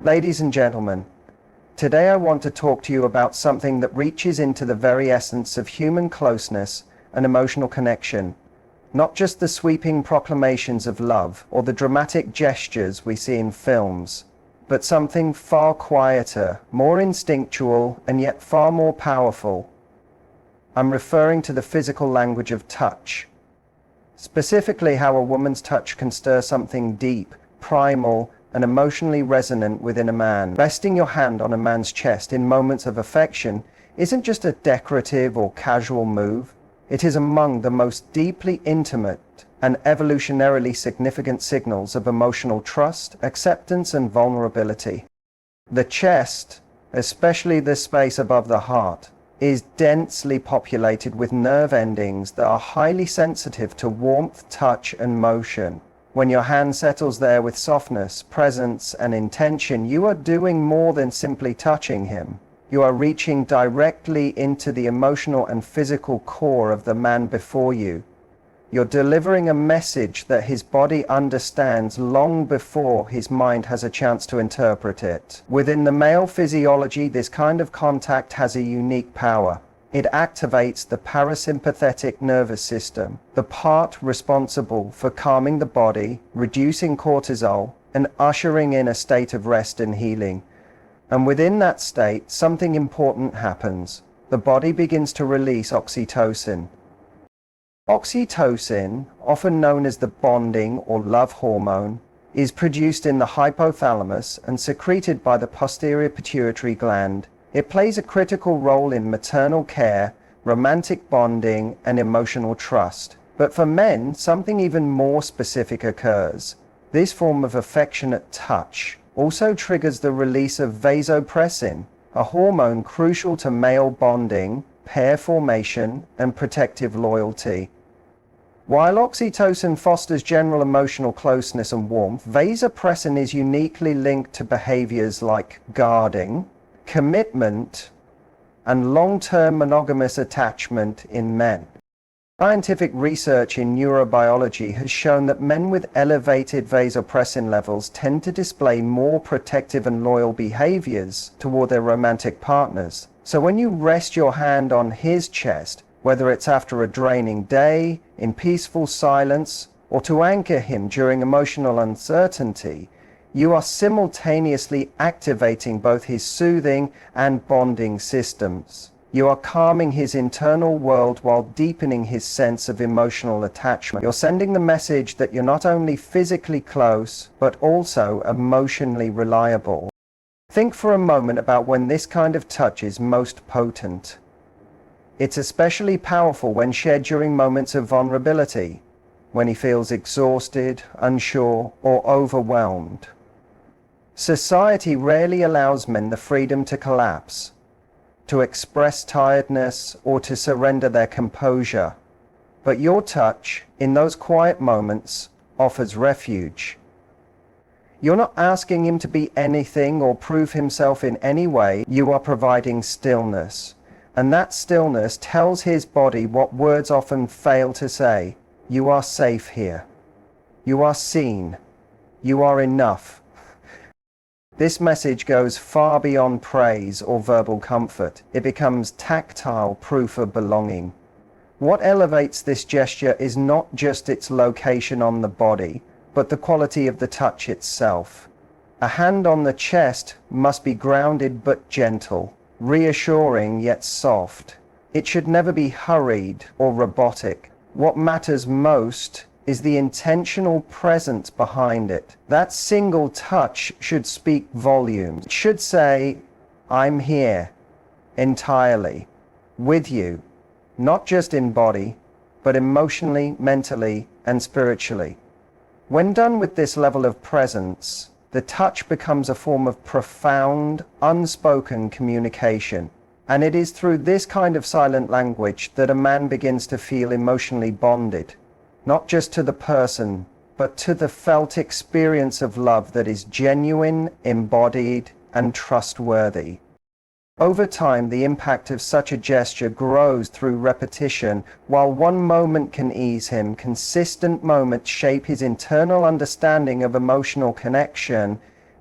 Ladies and gentlemen, today I want to talk to you about something that reaches into the very essence of human closeness and emotional connection. Not just the sweeping proclamations of love or the dramatic gestures we see in films, but something far quieter, more instinctual, and yet far more powerful. I'm referring to the physical language of touch. Specifically, how a woman's touch can stir something deep, primal, and emotionally resonant within a man. Resting your hand on a man's chest in moments of affection isn't just a decorative or casual move. It is among the most deeply intimate and evolutionarily significant signals of emotional trust, acceptance, and vulnerability. The chest, especially the space above the heart, is densely populated with nerve endings that are highly sensitive to warmth, touch, and motion. When your hand settles there with softness, presence, and intention, you are doing more than simply touching him. You are reaching directly into the emotional and physical core of the man before you. You're delivering a message that his body understands long before his mind has a chance to interpret it. Within the male physiology, this kind of contact has a unique power. It activates the parasympathetic nervous system, the part responsible for calming the body, reducing cortisol, and ushering in a state of rest and healing. And within that state, something important happens. The body begins to release oxytocin. Oxytocin, often known as the bonding or love hormone, is produced in the hypothalamus and secreted by the posterior pituitary gland. It plays a critical role in maternal care, romantic bonding, and emotional trust. But for men, something even more specific occurs. This form of affectionate touch also triggers the release of vasopressin, a hormone crucial to male bonding, pair formation, and protective loyalty. While oxytocin fosters general emotional closeness and warmth, vasopressin is uniquely linked to behaviors like guarding, commitment, and long-term monogamous attachment in men. Scientific research in neurobiology has shown that men with elevated vasopressin levels tend to display more protective and loyal behaviors toward their romantic partners. So when you rest your hand on his chest, whether it's after a draining day, in peaceful silence, or to anchor him during emotional uncertainty, you are simultaneously activating both his soothing and bonding systems. You are calming his internal world while deepening his sense of emotional attachment. You're sending the message that you're not only physically close, but also emotionally reliable. Think for a moment about when this kind of touch is most potent. It's especially powerful when shared during moments of vulnerability, when he feels exhausted, unsure, or overwhelmed. Society rarely allows men the freedom to collapse, to express tiredness, or to surrender their composure. But your touch, in those quiet moments, offers refuge. You're not asking him to be anything or prove himself in any way. You are providing stillness. And that stillness tells his body what words often fail to say. You are safe here. You are seen. You are enough. This message goes far beyond praise or verbal comfort. It becomes tactile proof of belonging. What elevates this gesture is not just its location on the body, but the quality of the touch itself. A hand on the chest must be grounded but gentle, reassuring yet soft. It should never be hurried or robotic. What matters most is the intentional presence behind it. That single touch should speak volumes. It should say, I'm here, entirely, with you, not just in body, but emotionally, mentally, and spiritually. When done with this level of presence, the touch becomes a form of profound, unspoken communication. And it is through this kind of silent language that a man begins to feel emotionally bonded. Not just to the person, but to the felt experience of love that is genuine, embodied, and trustworthy. Over time, the impact of such a gesture grows through repetition. While one moment can ease him, consistent moments shape his internal understanding of emotional connection.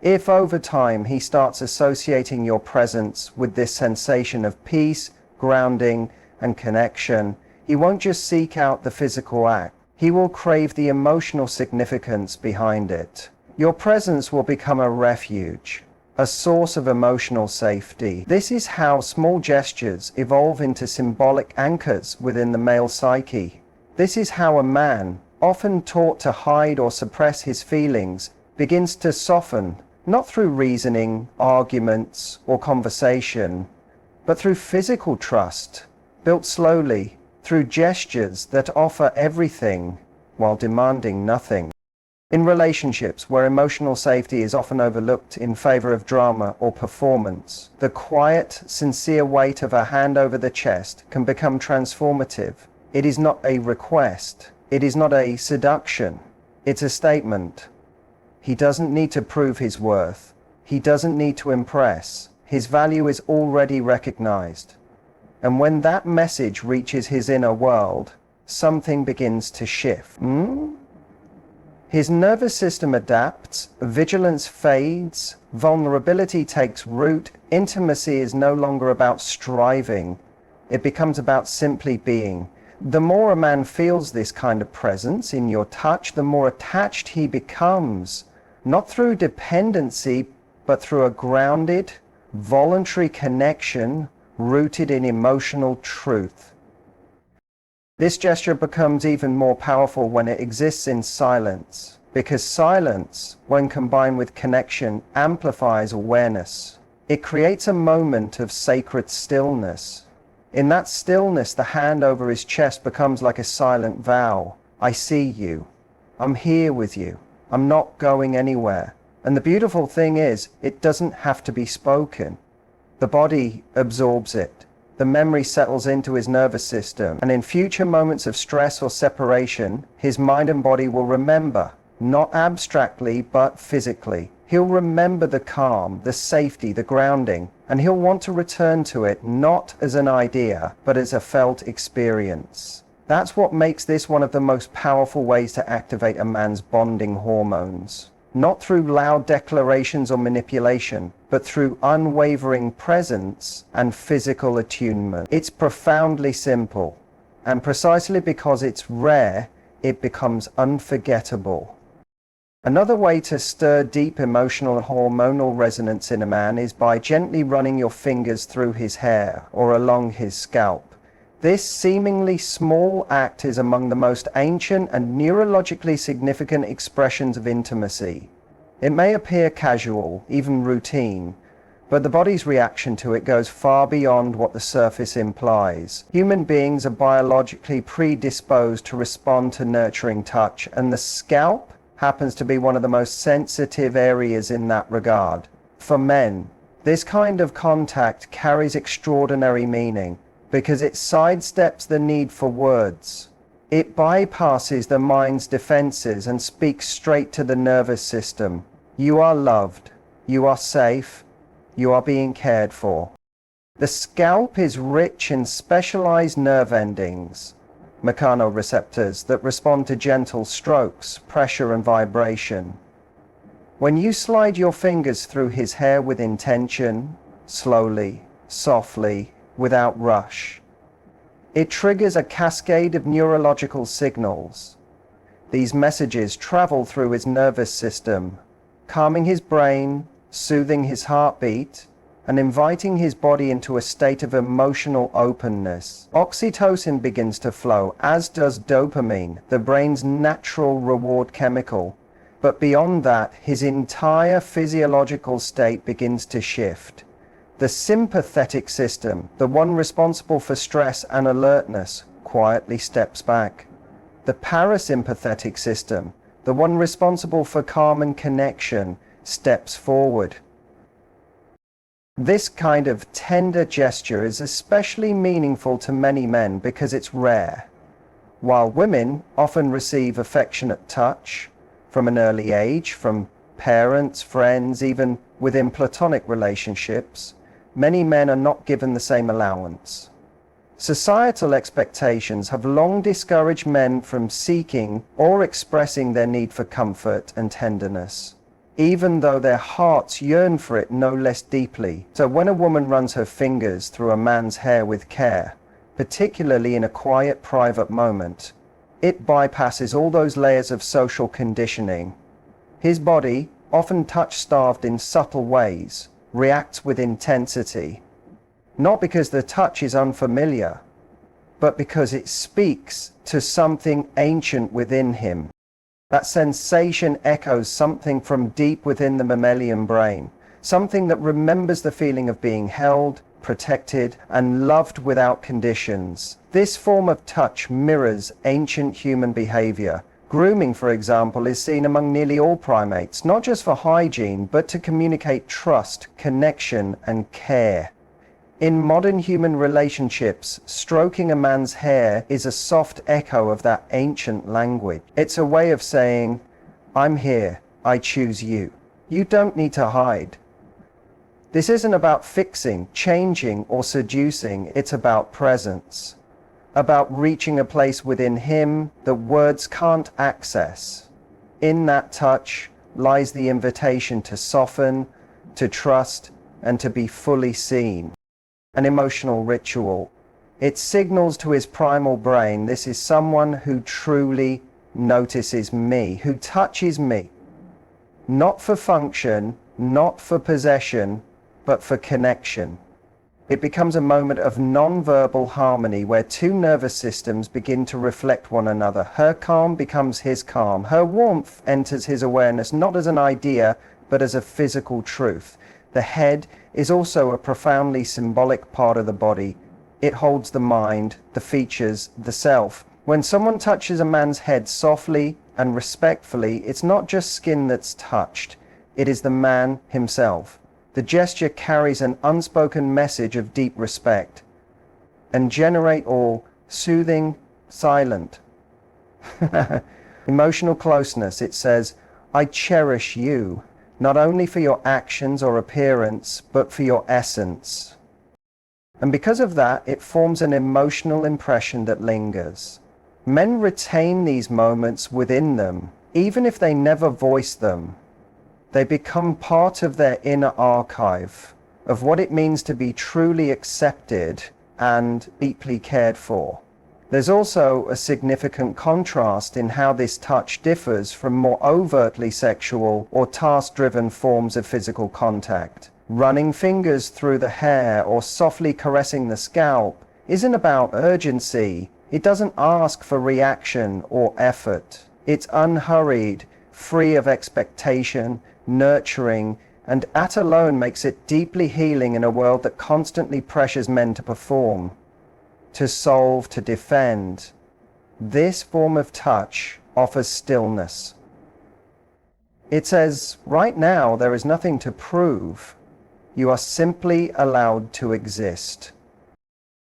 If over time he starts associating your presence with this sensation of peace, grounding, and connection, he won't just seek out the physical act. He will crave the emotional significance behind it. Your presence will become a refuge, a source of emotional safety. This is how small gestures evolve into symbolic anchors within the male psyche. This is how a man, often taught to hide or suppress his feelings, begins to soften, not through reasoning, arguments, or conversation, but through physical trust, built slowly, through gestures that offer everything while demanding nothing. In relationships where emotional safety is often overlooked in favor of drama or performance, the quiet, sincere weight of a hand over the chest can become transformative. It is not a request. It is not a seduction. It's a statement. He doesn't need to prove his worth. He doesn't need to impress. His value is already recognized. And when that message reaches his inner world, something begins to shift. His nervous system adapts, vigilance fades, vulnerability takes root, intimacy is no longer about striving. It becomes about simply being. The more a man feels this kind of presence in your touch, the more attached he becomes, not through dependency, but through a grounded, voluntary connection rooted in emotional truth. This gesture becomes even more powerful when it exists in silence, because silence, when combined with connection, amplifies awareness. It creates a moment of sacred stillness. In that stillness, the hand over his chest becomes like a silent vow. I see you. I'm here with you. I'm not going anywhere. And the beautiful thing is, it doesn't have to be spoken. The body absorbs it. The memory settles into his nervous system, and in future moments of stress or separation, his mind and body will remember, not abstractly, but physically. He'll remember the calm, the safety, the grounding, and he'll want to return to it not as an idea, but as a felt experience. That's what makes this one of the most powerful ways to activate a man's bonding hormones. Not through loud declarations or manipulation, but through unwavering presence and physical attunement. It's profoundly simple, and precisely because it's rare, it becomes unforgettable. Another way to stir deep emotional and hormonal resonance in a man is by gently running your fingers through his hair or along his scalp. This seemingly small act is among the most ancient and neurologically significant expressions of intimacy. It may appear casual, even routine, but the body's reaction to it goes far beyond what the surface implies. Human beings are biologically predisposed to respond to nurturing touch, and the scalp happens to be one of the most sensitive areas in that regard. For men, this kind of contact carries extraordinary meaning, because it sidesteps the need for words. It bypasses the mind's defenses and speaks straight to the nervous system. You are loved. You are safe. You are being cared for. The scalp is rich in specialized nerve endings, mechanoreceptors, that respond to gentle strokes, pressure, and vibration. When you slide your fingers through his hair with intention, slowly, softly, without rush, it triggers a cascade of neurological signals. These messages travel through his nervous system, calming his brain, soothing his heartbeat, and inviting his body into a state of emotional openness. Oxytocin begins to flow, as does dopamine, the brain's natural reward chemical. But beyond that, his entire physiological state begins to shift. The sympathetic system, the one responsible for stress and alertness, quietly steps back. The parasympathetic system, the one responsible for calm and connection, steps forward. This kind of tender gesture is especially meaningful to many men because it's rare. While women often receive affectionate touch from an early age, from parents, friends, even within platonic relationships, many men are not given the same allowance. Societal expectations have long discouraged men from seeking or expressing their need for comfort and tenderness. even though their hearts yearn for it no less deeply. So when a woman runs her fingers through a man's hair with care, particularly in a quiet, private moment, it bypasses all those layers of social conditioning. His body, often touch-starved in subtle ways, reacts with intensity, not because the touch is unfamiliar, but because it speaks to something ancient within him. That sensation echoes something from deep within the mammalian brain, something that remembers the feeling of being held, protected, and loved without conditions. This form of touch mirrors ancient human behavior. Grooming, for example, is seen among nearly all primates, not just for hygiene, but to communicate trust, connection, and care. In modern human relationships, stroking a man's hair is a soft echo of that ancient language. It's a way of saying, I'm here, I choose you. You don't need to hide. This isn't about fixing, changing, or seducing, it's about presence. About reaching a place within him that words can't access. In that touch lies the invitation to soften, to trust, and to be fully seen. An emotional ritual. It signals to his primal brain, this is someone who truly notices me, who touches me. Not for function, not for possession, but for connection. It becomes a moment of non-verbal harmony where two nervous systems begin to reflect one another. Her calm becomes his calm. Her warmth enters his awareness, not as an idea, but as a physical truth. The head is also a profoundly symbolic part of the body. It holds the mind, the features, the self. When someone touches a man's head softly and respectfully, it's not just skin that's touched. It is the man himself. The gesture carries an unspoken message of deep respect. And generate all soothing, silent, emotional closeness. It says, I cherish you. Not only for your actions or appearance, but for your essence. And because of that, it forms an emotional impression that lingers. Men retain these moments within them, even if they never voice them. They become part of their inner archive of what it means to be truly accepted and deeply cared for. There's also a significant contrast in how this touch differs from more overtly sexual or task-driven forms of physical contact. Running fingers through the hair or softly caressing the scalp isn't about urgency. It doesn't ask for reaction or effort. It's unhurried, free of expectation, nurturing, and that alone makes it deeply healing in a world that constantly pressures men to perform, to solve, to defend. This form of touch offers stillness. It says, right now there is nothing to prove. You are simply allowed to exist.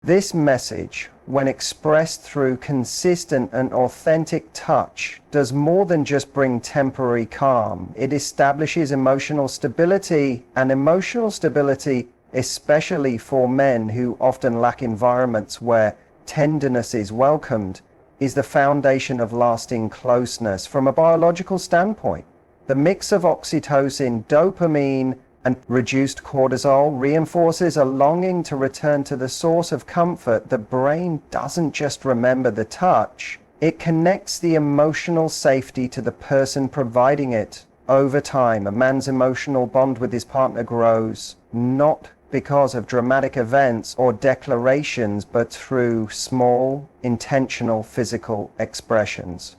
This message, when expressed through consistent and authentic touch, does more than just bring temporary calm. It establishes emotional stability, and emotional stability, especially for men who often lack environments where tenderness is welcomed, is the foundation of lasting closeness from a biological standpoint. The mix of oxytocin, dopamine, and reduced cortisol reinforces a longing to return to the source of comfort. The brain doesn't just remember the touch, it connects the emotional safety to the person providing it. Over time, a man's emotional bond with his partner grows, not because of dramatic events or declarations, but through small, intentional physical expressions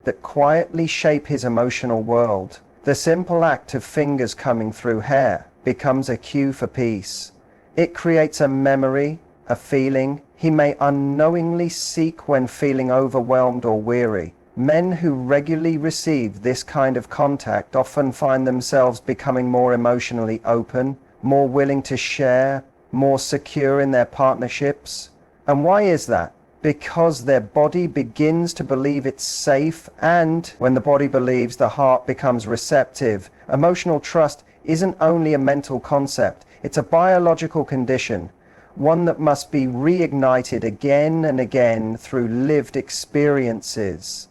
that quietly shape his emotional world. The simple act of fingers coming through hair becomes a cue for peace. It creates a memory, a feeling he may unknowingly seek when feeling overwhelmed or weary. Men who regularly receive this kind of contact often find themselves becoming more emotionally open, more willing to share, more secure in their partnerships. And why is that? Because their body begins to believe it's safe, and when the body believes, the heart becomes receptive. Emotional trust isn't only a mental concept, it's a biological condition, one that must be reignited again and again through lived experiences.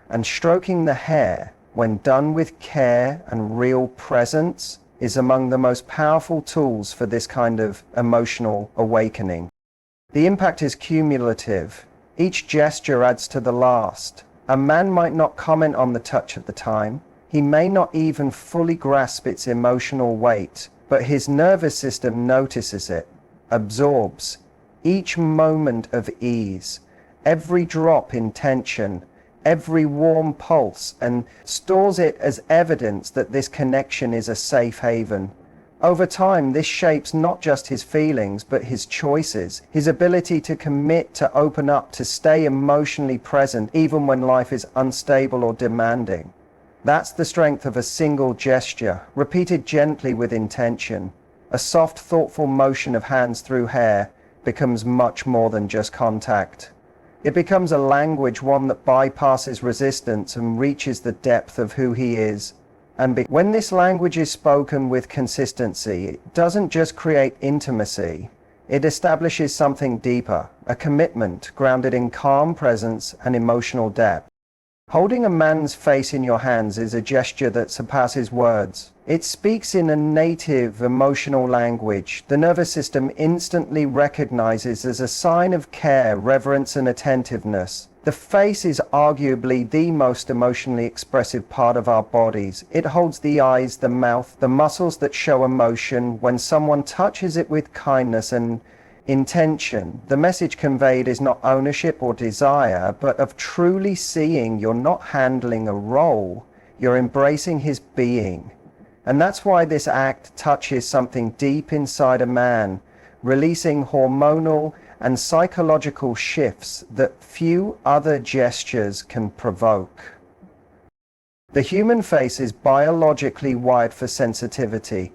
And stroking the hair, when done with care and real presence, is among the most powerful tools for this kind of emotional awakening. The impact is cumulative. Each gesture adds to the last. A man might not comment on the touch at the time. He may not even fully grasp its emotional weight, but his nervous system notices it, absorbs each moment of ease, every drop in tension, every warm pulse, and stores it as evidence that this connection is a safe haven. Over time, this shapes not just his feelings, but his choices, his ability to commit, to open up, to stay emotionally present, even when life is unstable or demanding. That's the strength of a single gesture, repeated gently with intention. A soft, thoughtful motion of hands through hair becomes much more than just contact. It becomes a language, one that bypasses resistance and reaches the depth of who he is. And when this language is spoken with consistency, it doesn't just create intimacy. It establishes something deeper, a commitment grounded in calm presence and emotional depth. Holding a man's face in your hands is a gesture that surpasses words. It speaks in a native emotional language the nervous system instantly recognizes as a sign of care, reverence, and attentiveness. The face is arguably the most emotionally expressive part of our bodies. It holds the eyes, the mouth, the muscles that show emotion. When someone touches it with kindness and intention, the message conveyed is not ownership or desire, but of truly seeing you're not handling a role, you're embracing his being. And that's why this act touches something deep inside a man, releasing hormonal and psychological shifts that few other gestures can provoke. The human face is biologically wired for sensitivity.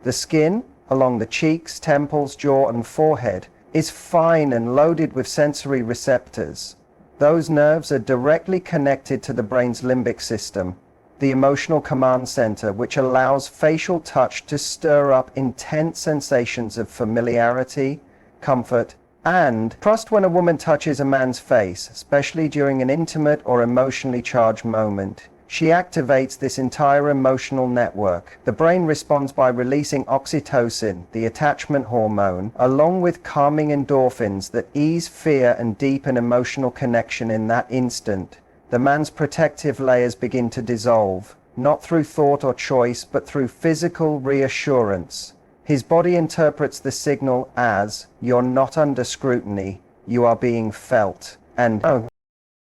The skin, along the cheeks, temples, jaw, and forehead, is fine and loaded with sensory receptors. Those nerves are directly connected to the brain's limbic system, the emotional command center, which allows facial touch to stir up intense sensations of familiarity, comfort, and trust. When a woman touches a man's face, especially during an intimate or emotionally charged moment, she activates this entire emotional network. The brain responds by releasing oxytocin, the attachment hormone, along with calming endorphins that ease fear and deepen emotional connection in that instant. The man's protective layers begin to dissolve, not through thought or choice, but through physical reassurance. His body interprets the signal as, you're not under scrutiny, you are being felt. And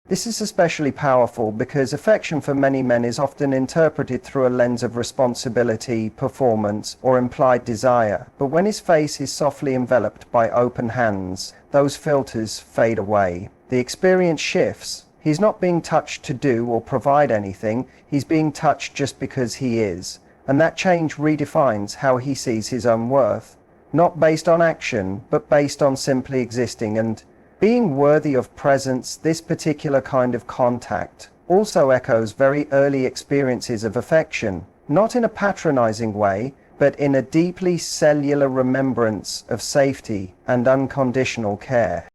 this is especially powerful because affection for many men is often interpreted through a lens of responsibility, performance, or implied desire. But when his face is softly enveloped by open hands, those filters fade away. The experience shifts. He's not being touched to do or provide anything, he's being touched just because he is. And that change redefines how he sees his own worth. Not based on action, but based on simply existing and being worthy of presence. This particular kind of contact also echoes very early experiences of affection, not in a patronizing way, but in a deeply cellular remembrance of safety and unconditional care.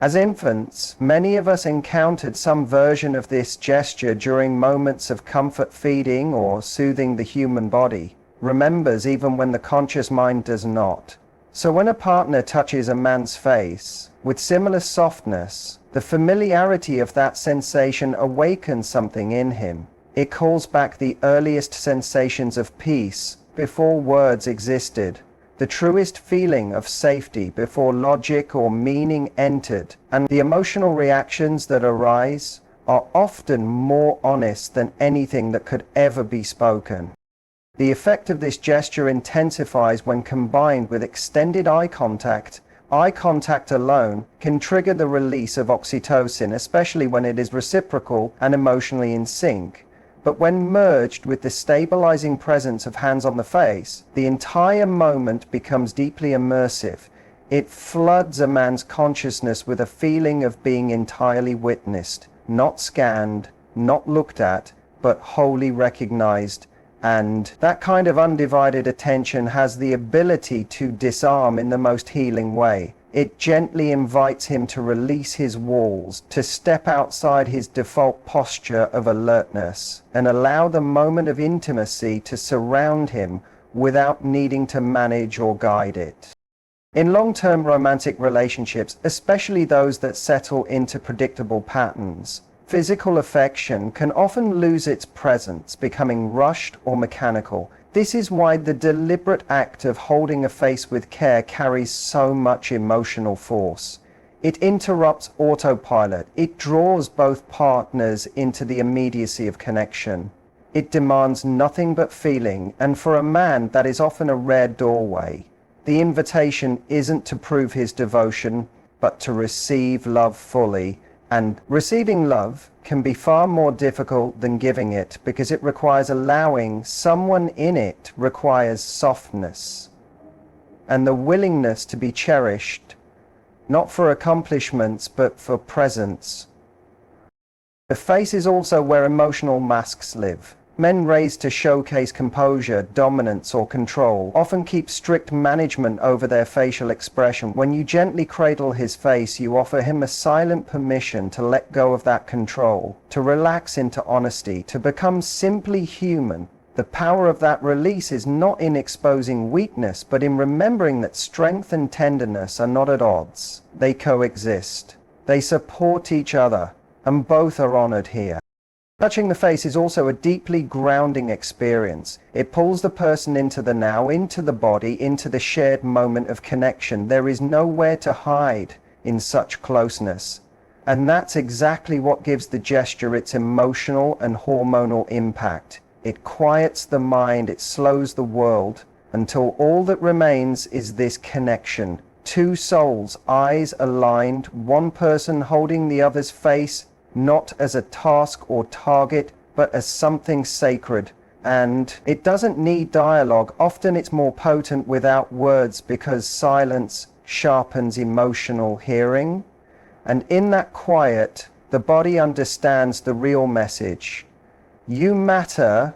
As infants, many of us encountered some version of this gesture during moments of comfort, feeding, or soothing the human body, remembers even when the conscious mind does not. So when a partner touches a man's face with similar softness, the familiarity of that sensation awakens something in him. It calls back the earliest sensations of peace before words existed, the truest feeling of safety before logic or meaning entered, and the emotional reactions that arise are often more honest than anything that could ever be spoken. The effect of this gesture intensifies when combined with extended eye contact. Eye contact alone can trigger the release of oxytocin, especially when it is reciprocal and emotionally in sync. But when merged with the stabilizing presence of hands on the face, the entire moment becomes deeply immersive. It floods a man's consciousness with a feeling of being entirely witnessed, not scanned, not looked at, but wholly recognized. And that kind of undivided attention has the ability to disarm in the most healing way. It gently invites him to release his walls, to step outside his default posture of alertness, and allow the moment of intimacy to surround him without needing to manage or guide it. In long-term romantic relationships, especially those that settle into predictable patterns, physical affection can often lose its presence, becoming rushed or mechanical. This is why the deliberate act of holding a face with care carries so much emotional force. It interrupts autopilot. It draws both partners into the immediacy of connection. It demands nothing but feeling, and for a man, that is often a rare doorway. The invitation isn't to prove his devotion, but to receive love fully. And receiving love can be far more difficult than giving it, because it requires allowing someone in it, requires softness and the willingness to be cherished, not for accomplishments, but for presence. The face is also where emotional masks live. Men raised to showcase composure, dominance, or control often keep strict management over their facial expression. When you gently cradle his face, you offer him a silent permission to let go of that control, to relax into honesty, to become simply human. The power of that release is not in exposing weakness, but in remembering that strength and tenderness are not at odds. They coexist. They support each other, and both are honored here. Touching the face is also a deeply grounding experience. It pulls the person into the now, into the body, into the shared moment of connection. There is nowhere to hide in such closeness. And that's exactly what gives the gesture its emotional and hormonal impact. It quiets the mind, it slows the world, until all that remains is this connection. Two souls, eyes aligned, one person holding the other's face, not as a task or target, but as something sacred. And it doesn't need dialogue. Often it's more potent without words, because silence sharpens emotional hearing. And in that quiet, the body understands the real message. You matter.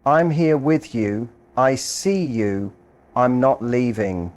I'm here with you. I see you. I'm not leaving.